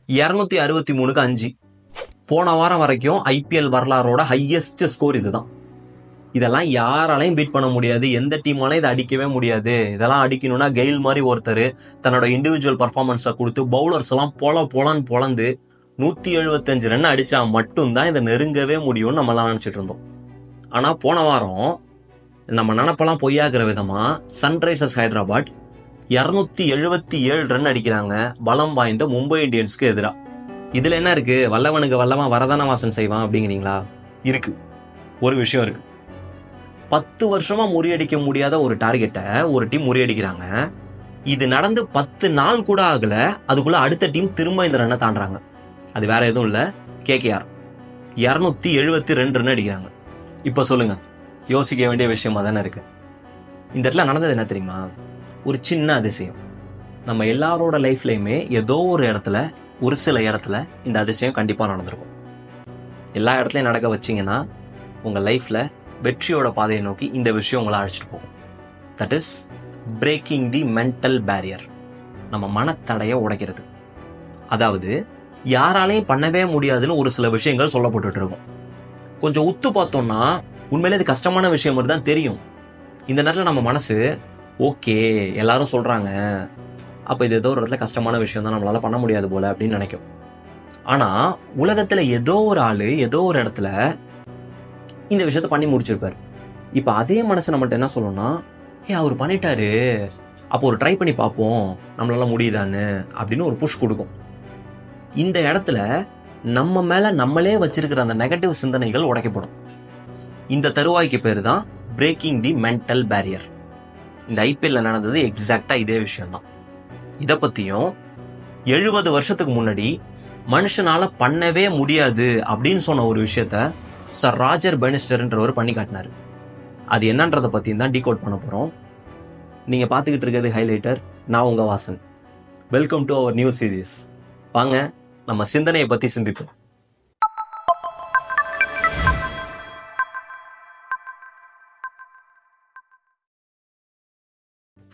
263க்கு 5. போன வாரம் வரைக்கும் ஐபிஎல் வரலாறோட ஹையஸ்ட் ஸ்கோர் இதுதான். இதெல்லாம் யாராலையும் பீட் பண்ண முடியாது, எந்த டீமாலையும் இதை அடிக்கவே முடியாது. இதெல்லாம் அடிக்கணும்னா கெயில் மாதிரி ஒருத்தர் தன்னோட இண்டிவிஜுவல் பர்ஃபார்மன்ஸை கொடுத்து பவுலர்ஸ் எல்லாம் போலன்னு பொழந்து 175 ரன் அடிச்சா மட்டும்தான் இதை நெருங்கவே முடியும்னு நம்மளாம் நினைச்சிட்டு இருந்தோம். ஆனா போன வாரம் நம்ம நினப்பெல்லாம் பொய்யாகிற விதமா சன்ரைசர்ஸ் ஹைதராபாத் 277 ரன் அடிக்கிறாங்க பலம் வாய்ந்த மும்பை இந்தியன்ஸ்க்கு எதிராக. இதுல என்ன இருக்கு, வல்லவனுக்கு வல்லவன் வரதான வாசன் செய்வான் அப்படிங்கிறீங்களா? இருக்கு, ஒரு விஷயம் இருக்கு. 10 வருஷமா முறியடிக்க முடியாத ஒரு டார்கெட்டை ஒரு டீம் முறியடிக்கிறாங்க. இது நடந்து 10 நாள் கூட ஆகல, அதுக்குள்ள அடுத்த டீம் திரும்ப இந்த ரன்னை தாண்டாங்க. அது வேற எதுவும் இல்ல, கேகேஆர் 272 ரன் அடிக்கிறாங்க. இப்ப சொல்லுங்க, யோசிக்க வேண்டிய விஷயமா தானே இருக்கு. இந்த இடத்துல நடந்தது என்ன தெரியுமா? ஒரு சின்ன அதிசயம். நம்ம எல்லாரோட லைஃப்லயுமே ஏதோ ஒரு சில இடத்துல இந்த அதிசயம் கண்டிப்பா நடந்திருக்கும். எல்லா இடத்துலயும் நடக்க வச்சிங்கன்னா உங்க லைஃப்ல வெற்றியோட பாதையை நோக்கி இந்த விஷயம் உங்களை அழைச்சிட்டு போகும். That is braking the mental barrier. நம்ம மனத்தடையை உடைக்கிறது. அதாவது யாராலையும் பண்ணவே முடியாதுன்னு ஒரு சில விஷயங்கள் சொல்லப்பட்டு இருக்கும். கொஞ்சம் உத்து பார்த்தோம்னா உண்மையிலே இது கஷ்டமான விஷயம் மாதிரி தான் தெரியும். இந்த நேரத்தில் நம்ம மனசு ஓகே எல்லாரும் சொல்றாங்க, அப்போ இது ஏதோ ஒரு இடத்துல கஷ்டமான விஷயம் தான், நம்மளால பண்ண முடியாது போல அப்படின்னு நினைக்கும். ஆனா உலகத்துல ஏதோ ஒரு ஆளு ஏதோ ஒரு இடத்துல இந்த விஷயத்த பண்ணி முடிச்சிருப்பாரு. இப்ப அதே மனசு நம்மள்ட்ட என்ன சொல்லணும்னா, அவர் பண்ணிட்டாரு, அப்போ ஒரு ட்ரை பண்ணி பார்ப்போம் நம்மளால முடியுதான்னு அப்படின்னு ஒரு புஷ் கொடுக்கும். இந்த இடத்துல நம்ம மேல நம்மளே வச்சிருக்கிற அந்த நெகட்டிவ் சிந்தனைகள் உடைக்கப்படும். இந்த தருவாய்க்கு பேரு தான் பிரேக்கிங் தி மென்டல் பேரியர். இந்த ஐபிஎல்ல நடந்தது எக்ஸாக்டா இதே விஷயம்தான். இதை பத்தியும் 70 வருஷத்துக்கு முன்னாடி மனுஷனால பண்ணவே முடியாது அப்படின்னு சொன்ன ஒரு விஷயத்த சர் ராஜர் பெனிஸ்டர்ன்றவர் பண்ணி காட்டினாரு. அது என்னன்றதை பத்தியும் தான் டீகோட் பண்ண போறோம். நீங்க பாத்துக்கிட்டு இருக்கிறது ஹைலைட்டர். நான் உங்க Vasan. Welcome to our new series. வாங்க நம்ம சிந்தனையை பத்தி சிந்திப்போம்.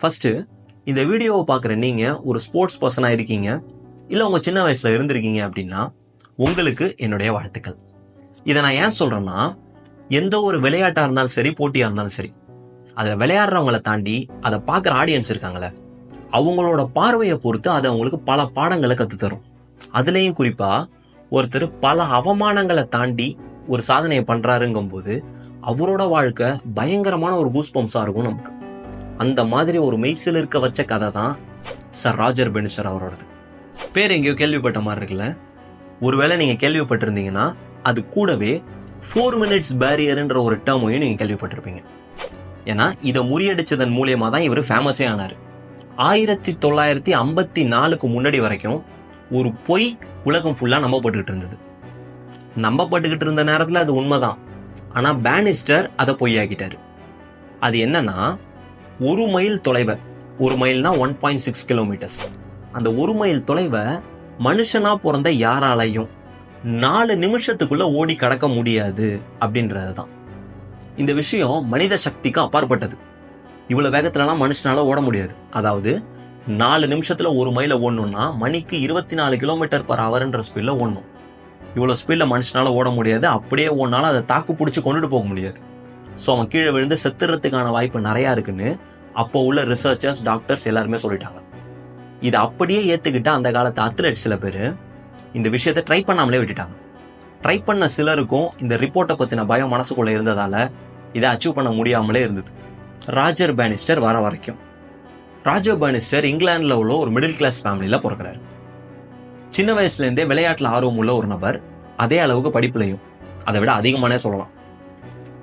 ஃபர்ஸ்ட், இந்த வீடியோவை பார்க்குற நீங்க ஒரு ஸ்போர்ட்ஸ் பர்சனா இருக்கீங்க, இல்லை உங்க சின்ன வயசுல இருந்திருக்கீங்க அப்படின்னா உங்களுக்கு என்னுடைய வாழ்த்துக்கள். இதை நான் ஏன் சொல்றேன்னா, எந்த ஒரு விளையாட்டா இருந்தாலும் சரி, போட்டியா இருந்தாலும் சரி, அதை விளையாடுறவங்களை தாண்டி அதை பார்க்குற ஆடியன்ஸ் இருக்காங்களே, அவங்களோட பார்வையை பொறுத்து அது அவங்களுக்கு பல பாடங்களை கற்றுத்தரும். அதுலேயும் குறிப்பா ஒருத்தர் பல அவமானங்களை தாண்டி ஒரு சாதனையை பண்றாருங்கும் போது அவரோட வாழ்க்கை பயங்கரமான ஒரு கூஸ்பம்ஸா இருக்கும் நமக்கு. அந்த மாதிரி ஒரு மெய்சில் இருக்க வச்ச கதை தான் சர் ராஜர் பெனிஸ்டர் அவரோடது. பேர் எங்கேயோ கேள்விப்பட்ட மாதிரி இருக்குல்ல? ஒருவேளை நீங்க கேள்விப்பட்டிருந்தீங்கன்னா அது கூடவே 4 minutes பேரியர்ன்ற ஒரு டேர்மையும் நீங்க கேள்விப்பட்டிருப்பீங்க. ஏன்னா இதை முறியடிச்சதன் மூலியமா தான் இவர் ஃபேமஸே ஆனாரு. 1954க்கு முன்னாடி வரைக்கும் ஒரு பொய் உலகம் ஃபுல்லா நம்பப்பட்டுக்கிட்டு இருந்தது. நம்பப்பட்டுக்கிட்டு இருந்த நேரத்துல அது உண்மைதான். ஆனா பேனிஸ்டர் அதை பொய்யாக்கிட்டாரு. அது என்னன்னா, 1 மைல் தொலைவை, 1 மைல்னா 1.6 கிலோமீட்டர்ஸ், அந்த 1 மைல் தொலைவை மனுஷனா பிறந்த யாராலையும் 4 நிமிஷத்துக்குள்ள ஓடி கடக்க முடியாது அப்படின்றதுதான். இந்த விஷயம் மனித சக்திக்கு அப்பாற்பட்டது. இவ்வளவு வேகத்துலலாம் மனுஷனால ஓட முடியாது. அதாவது 4 நிமிஷத்துல 1 மைல ஓடணும்னா மணிக்கு 24 கிலோமீட்டர் பர் ஹவர்ன்ற ஸ்பீட்ல ஓடணும். இவ்வளவு ஸ்பீட்ல மனுஷனால ஓட முடியாது. அப்படியே ஓடினாலும் அதை தாக்கு பிடிச்சி கொண்டுட்டு போக முடியாது. ஸோ அவன் கீழே விழுந்து செத்துறதுக்கான வாய்ப்பு நிறையா இருக்குன்னு அப்போ உள்ள ரிசர்ச்சர்ஸ், டாக்டர்ஸ் எல்லாருமே சொல்லிட்டாங்க. இதை அப்படியே ஏற்றுக்கிட்ட அந்த காலத்து அத்லெட் சில பேர் இந்த விஷயத்தை ட்ரை பண்ணாமலே விட்டுட்டாங்க. ட்ரை பண்ண சிலருக்கும் இந்த ரிப்போர்ட்டை பற்றின பயம் மனசுக்குள்ளே இருந்ததால இதை அச்சீவ் பண்ண முடியாமலே இருந்தது. ராஜர் பேனிஸ்டர் வர வரைக்கும். ராஜர் பேனிஸ்டர் இங்கிலாந்துல உள்ள ஒரு மிடில் கிளாஸ் ஃபேமிலியில பிறக்கிறாரு. சின்ன வயசுலேருந்தே விளையாட்டில் ஆர்வம் உள்ள ஒரு நபர். அதே அளவுக்கு படிப்புலையும், அதை விட அதிகமானே சொல்லலாம்.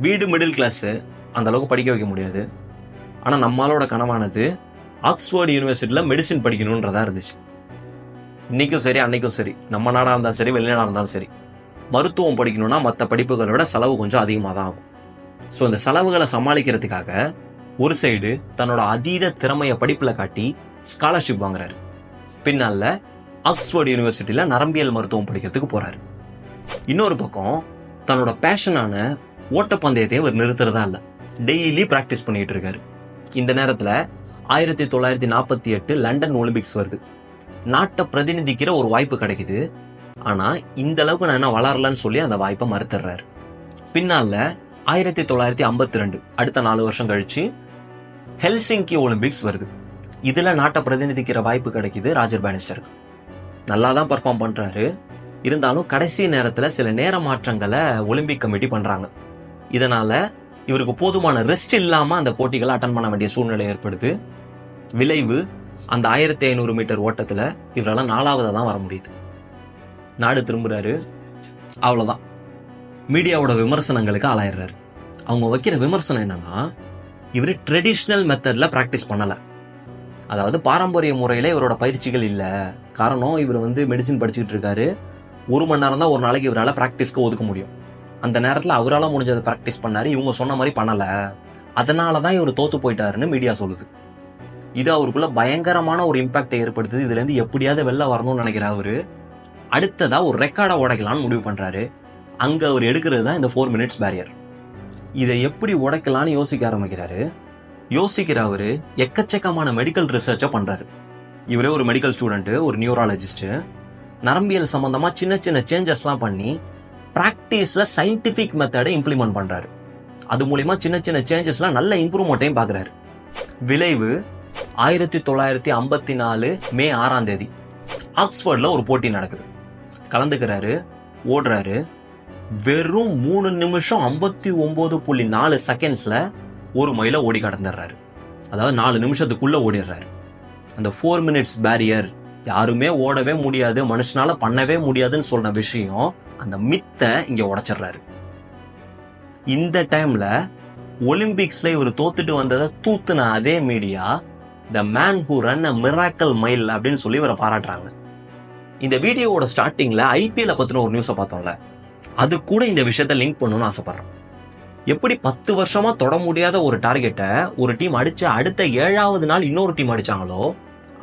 வீடு மிடில் கிளாஸு, அந்த அளவுக்கு படிக்க வைக்க முடியாது. ஆனால் நம்மளோட கனவானது ஆக்ஸ்போர்ட் யூனிவர்சிட்டியில் மெடிசின் படிக்கணுன்றதா இருந்துச்சு. இன்னைக்கும் சரி, அன்னைக்கும் சரி, நம்ம நாடாக இருந்தாலும் சரி, வெளிநாடாக இருந்தாலும் சரி, மருத்துவம் படிக்கணும்னா மற்ற படிப்புகளை விட செலவு கொஞ்சம் அதிகமாக தான் ஆகும். ஸோ இந்த செலவுகளை சமாளிக்கிறதுக்காக ஒரு சைடு தன்னோட அதீத திறமையை படிப்பில் காட்டி ஸ்காலர்ஷிப் வாங்குறாரு. பின்னால ஆக்ஸ்போர்ட் யூனிவர்சிட்டியில் நரம்பியல் மருத்துவம் படிக்கிறதுக்கு போறாரு. இன்னொரு பக்கம் தன்னோட பேஷனான ஓட்டப்பந்தயத்தையும் அவர் நிறுத்துறதா இல்லை, டெய்லி பிராக்டிஸ் பண்ணிட்டு இருக்காரு. இந்த நேரத்தில் 1948 லண்டன் ஒலிம்பிக்ஸ் வருது. நாட்டை பிரதிநிதிக்கிற ஒரு வாய்ப்பு கிடைக்குது. ஆனா இந்த அளவுக்கு நான் என்ன வளரலன்னு சொல்லி அந்த வாய்ப்பை மறுத்துறாரு. பின்னால 1952 அடுத்த 4 வருஷம் கழிச்சு ஹெல்சிங்கி ஒலிம்பிக்ஸ் வருது. இதுல நாட்டை பிரதிநிதிக்கிற வாய்ப்பு கிடைக்குது ராஜர் பேனிஸ்டருக்கு. நல்லா தான் பர்ஃபார்ம் பண்றாரு. இருந்தாலும் கடைசி நேரத்துல சில நேர மாற்றங்களை ஒலிம்பிக் கமிட்டி பண்றாங்க. இதனால இவருக்கு போதுமான ரெஸ்ட் இல்லாம அந்த போட்டிகளை அட்டன் பண்ண வேண்டிய சூழ்நிலை ஏற்படுது. விளைவு அந்த 1500 மீட்டர் ஓட்டத்துல இவரால் 4ஆவதா தான் வர முடியுது. நாடு திரும்புறாரு. அவ்வளவுதான், மீடியாவோட விமர்சனங்களுக்கு ஆளாயிடுறாரு. அவங்க வைக்கிற விமர்சனம் என்னன்னா, இவர் ட்ரெடிஷ்னல் மெத்தட்ல பிராக்டிஸ் பண்ணல, அதாவது பாரம்பரிய முறையில இவரோட பயிற்சிகள் இல்ல. காரணம், இவர் மெடிசின் படிச்சுக்கிட்டு இருக்காரு. 1 மணி நேரம் தான் ஒரு நாளைக்கு இவரால் பிராக்டிஸ்க்கு ஒதுக்க முடியும். அந்த நேரத்தில் அவரால் முடிஞ்சதை பிராக்டிஸ் பண்ணாரு, இவங்க சொன்ன மாதிரி பண்ணல. அதனாலதான் இவர் தோத்து போயிட்டாருன்னு மீடியா சொல்லுது. இது அவருக்குள்ள பயங்கரமான ஒரு இம்பாக்டை ஏற்படுத்துது. இதுல இருந்து எப்படியாவது வெளில வரணும்னு நினைக்கிற அவரு அடுத்ததா ஒரு ரெக்கார்டை உடைக்கலாம்னு முடிவு பண்றாரு. அங்க அவர் எடுக்கிறது தான் இந்த 4 மினிட்ஸ் பேரியர். இதை எப்படி உடைக்கலாம்னு யோசிக்க ஆரம்பிக்கிறாரு. யோசிக்கிற அவரு எக்கச்சக்கமான மெடிக்கல் ரிசர்ச்சை பண்றாரு. இவரே ஒரு மெடிக்கல் ஸ்டூடெண்ட், ஒரு நியூராலஜிஸ்ட். நரம்பியல் சம்பந்தமா சின்ன சின்ன சேஞ்சஸ்லாம் பண்ணி பிராக்டிஸ்ல சயின்டிபிக் மெத்தடை இம்ப்ளிமெண்ட் பண்றாரு. அது மூலியமா சின்ன சின்ன சேஞ்சஸ்லாம் நல்ல இம்ப்ரூவ்மெண்ட்டையும் பாக்குறாரு. விளைவு 1954 மே 6ஆம் தேதி ஆக்ஸ்போர்ட்ல ஒரு போட்டி நடக்குது. கலந்துக்கிறாரு, ஓடுறாரு. வெறும் 3 நிமிஷம் 59.4 செகண்ட்ஸ்ல 1 மைலை ஓடி கடந்துடுறாரு. அதாவது 4 நிமிஷத்துக்குள்ள ஓடிடுறாரு. அந்த 4 மினிட்ஸ் பேரியர் யாருமே ஓடவே முடியாது, மனுஷனால பண்ணவே முடியாதுன்னு சொன்ன விஷயம், அந்த மித்தை இங்க உடைச்சிடுறாரு. இந்த டைம்ல ஒலிம்பிக்ஸ்ல இவர் தோத்துட்டு வந்ததை தூத்துன அதே media the man who run a miracle mile அப்படின்னு சொல்லி இவரை பாராட்டுறாங்க. இந்த வீடியோவோட ஸ்டார்டிங்ல ஐபிஎல் பத்தின ஒரு நியூஸை பார்த்தோம்ல, அது கூட இந்த விஷயத்த லிங்க் பண்ணணும்னு ஆசைப்படுறேன். எப்படி 10 வருஷமா தொட முடியாத ஒரு டார்கெட்டை ஒரு டீம் அடிச்ச அடுத்த 7ஆவது நாள் இன்னொரு டீம் அடிச்சாங்களோ,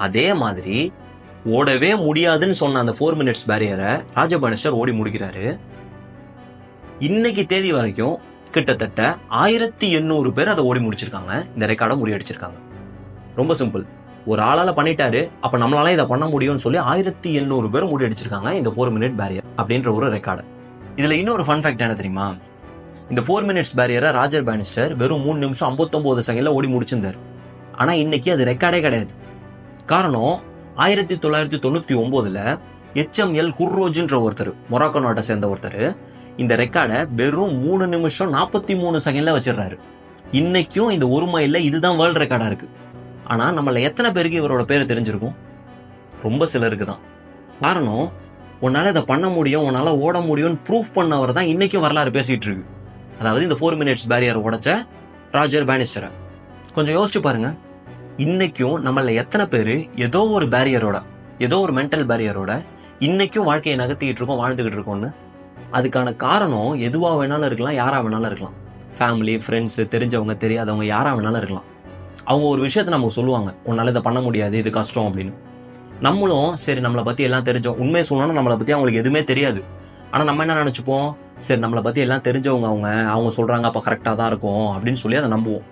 அதே மாதிரி ஓடவே முடியாதுன்னு சொன்ன அந்த 4 மினிட்ஸ் பேரியரை ராஜர் பேனிஸ்டர் ஓடி முடிக்கிறாரு. இன்னைக்கு தேதி வரைக்கும் கிட்டத்தட்ட 1800 பேர் அதை ஓடி முடிச்சிருக்காங்க. இந்த ரெக்கார்டை முறியடிச்சிருக்காங்க. ரொம்ப சிம்பிள், ஒரு ஆளால பண்ணிட்டாரு, அப்ப நம்மளால இதை பண்ண முடியும்னு சொல்லி 1800 பேர் முறியடிச்சிருக்காங்க இந்த 4 மினிட் பேரியர் அப்படின்ற ஒரு ரெக்கார்டு. இதுல இன்னொரு ஃபன் ஃபேக்ட் என்ன தெரியுமா? இந்த 4 மினிட்ஸ் பேரியரை ராஜர் பேனிஸ்டர் வெறும் 3 நிமிஷம் 59 செகண்ட்ல ஓடி முடிச்சிருந்தாரு. ஆனா இன்னைக்கு அது ரெக்கார்டே கிடையாது. காரணம், 1999ல HML குர்ரோஜ்ன்ற ஒருத்தர், மொராக்கோ நாட்டை சேர்ந்த ஒருத்தர், இந்த ரெக்கார்டை வெறும் 3 நிமிஷம் 43 செகண்ட்ல வச்சிடறாரு. இன்னைக்கும் இந்த 1 மைல்ல இதுதான் வேர்ல்டு ரெக்கார்டா இருக்கு. ஆனா நம்மள எத்தனை பேருக்கு இவரோட பேரு தெரிஞ்சிருக்கும்? ரொம்ப சிலருக்கு தான். காரணம், உன்னால இதை பண்ண முடியும், உன்னால ஓட முடியும்னு ப்ரூஃப் பண்ணவர் தான் இன்னைக்கும் வரலாறு பேசிட்டு இருக்கு. அதாவது இந்த 4 மினிட்ஸ் பேரியர் உடைச்ச ராஜர் பேனிஸ்டரை கொஞ்சம் யோசிச்சு பாருங்க. இன்னைக்கும் நம்மள எத்தனை பேரு ஏதோ ஒரு பேரியரோட, ஏதோ ஒரு மென்டல் பேரியரோட இன்னைக்கும் வாழ்க்கையை நகர்த்திக்கிட்டு இருக்கோம், வாழ்ந்துகிட்டு இருக்கோம்னு. அதுக்கான காரணம் எதுவா வேணாலும் இருக்கலாம், யாரா வேணாலும் இருக்கலாம். ஃபேமிலி, ஃப்ரெண்ட்ஸ், தெரிஞ்சவங்க, தெரியாதவங்க, யாரா வேணாலும் இருக்கலாம். அவங்க ஒரு விஷயத்த நமக்கு சொல்லுவாங்க, உன்னால இதை பண்ண முடியாது, இது கஷ்டம் அப்படின்னு. நம்மளும் சரி, நம்மளை பத்தி எல்லாம் தெரிஞ்சோம், உண்மையை சொல்லணும்னா நம்மளை பத்தி அவங்களுக்கு எதுவுமே தெரியாது. ஆனா நம்ம என்ன நினைச்சுப்போம், சரி நம்மளை பத்தி எல்லாம் தெரிஞ்சவங்க, அவங்க சொல்றாங்க, அப்ப கரெக்டா தான் இருக்கும் அப்படின்னு சொல்லி அதை நம்புவோம்.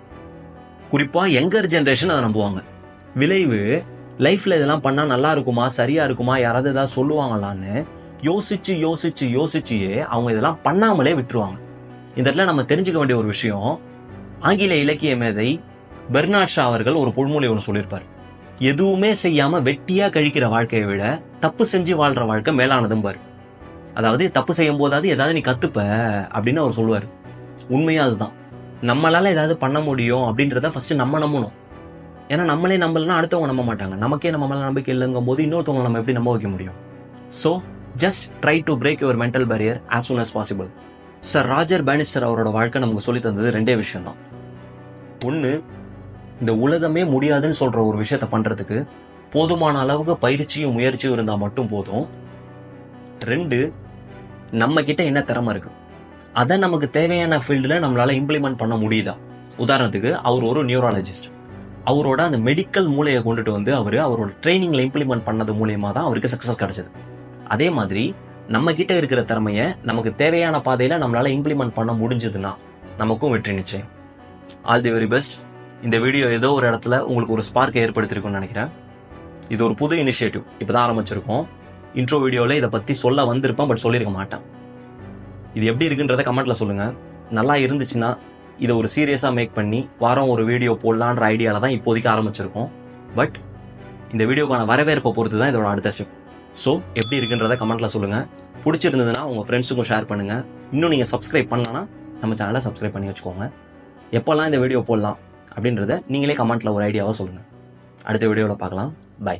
குறிப்பா யங்கர் ஜென்ரேஷன் அதை நம்புவாங்க. விளைவு, லைஃப்ல இதெல்லாம் பண்ணா நல்லா இருக்குமா, சரியா இருக்குமா, யாராவது ஏதாவது சொல்லுவாங்களான்னு யோசிச்சு யோசிச்சு யோசிச்சியே அவங்க இதெல்லாம் பண்ணாமலே விட்டுருவாங்க. இந்த இடத்துல நம்ம தெரிஞ்சுக்க வேண்டிய ஒரு விஷயம், ஆங்கில இலக்கிய மேதை பெர்னார்ட் ஷா அவர்கள் ஒரு பொன்மொழி ஒன்று சொல்லியிருப்பார். எதுவுமே செய்யாம வெட்டியா கழிக்கிற வாழ்க்கையை விட தப்பு செஞ்சு வாழ்ற வாழ்க்கை மேலானதும் பாரு. அதாவது தப்பு செய்யும் போதாவது ஏதாவது நீ கத்துப்ப அப்படின்னு அவர் சொல்லுவார். உண்மையா அதுதான். நம்மளால ஏதாவது பண்ண முடியும் அப்படின்றத ஃபர்ஸ்ட் நம்ம நம்பணும். ஏன்னா நம்மளே நம்பலன்னா அடுத்தவங்க நம்ப மாட்டாங்க. நமக்கே நம்ம மேல நம்பிக்கை இல்லைங்கும் போது இன்னொருத்தவங்க நம்ம எப்படி நம்ப வைக்க முடியும்? So just try to break your mental barrier as soon as possible. Sir Roger Bannister அவரோட வாழ்க்கை நமக்கு சொல்லி தந்தது 2 விஷயம் தான். ஒன்று, இந்த உலகமே முடியாதுன்னு சொல்ற ஒரு விஷயத்த பண்றதுக்கு போதுமான அளவுக்கு பயிற்சியும் முயற்சியும் இருந்தா மட்டும் போதும். 2, நம்ம கிட்ட என்ன திறமை இருக்கு, அதை நமக்கு தேவையான ஃபீல்டுல நம்மளால இம்ப்ளிமெண்ட் பண்ண முடியுதா? உதாரணத்துக்கு அவர் ஒரு நியூராலஜிஸ்ட். அவரோட அந்த மெடிக்கல் மூளையை கொண்டுட்டு வந்து அவரோட ட்ரைனிங்ல இம்ப்ளிமெண்ட் பண்ணது மூலியமா தான் அவருக்கு சக்சஸ் கிடைச்சது. அதே மாதிரி நம்ம கிட்ட இருக்கிற திறமையை நமக்கு தேவையான பாதையில நம்மளால இம்ப்ளிமெண்ட் பண்ண முடிஞ்சதுன்னா நமக்கும் வெற்றி நிச்சயம். All the very best. இந்த வீடியோ ஏதோ ஒரு இடத்துல உங்களுக்கு ஒரு ஸ்பார்க்கை ஏற்படுத்திருக்கும்னு நினைக்கிறேன். இது ஒரு புது இனிஷியேட்டிவ், இப்போ தான் ஆரம்பிச்சிருக்கோம். இன்ட்ரோ வீடியோவில் இதை பற்றி சொல்ல வந்திருப்பேன், பட் சொல்லியிருக்க மாட்டேன். இது எப்படி இருக்குன்றதை கமெண்ட்டில் சொல்லுங்கள். நல்லா இருந்துச்சுன்னா இதை ஒரு சீரியஸாக மேக் பண்ணி வாரம் ஒரு வீடியோ போடலான்ற ஐடியாவில் தான் இப்போதைக்கு ஆரம்பிச்சிருக்கோம். பட் இந்த வீடியோக்கான வரவேற்பை பொறுத்து தான் இதோட அடுத்த ஸ்டெப். ஸோ எப்படி இருக்குன்றதை கமெண்ட்டில் சொல்லுங்கள். பிடிச்சிருந்ததுன்னா உங்கள் ஃப்ரெண்ட்ஸுக்கும் ஷேர் பண்ணுங்கள். இன்னும் நீங்கள் சப்ஸ்கிரைப் பண்ணலன்னா நம்ம சேனலை சப்ஸ்கிரைப் பண்ணி வச்சுக்கோங்க. எப்போல்லாம் இந்த வீடியோ போடலாம் அப்படின்றத நீங்களே கமெண்ட்டில் ஒரு ஐடியாவாக சொல்லுங்கள். அடுத்த வீடியோவில் பார்க்கலாம். பை.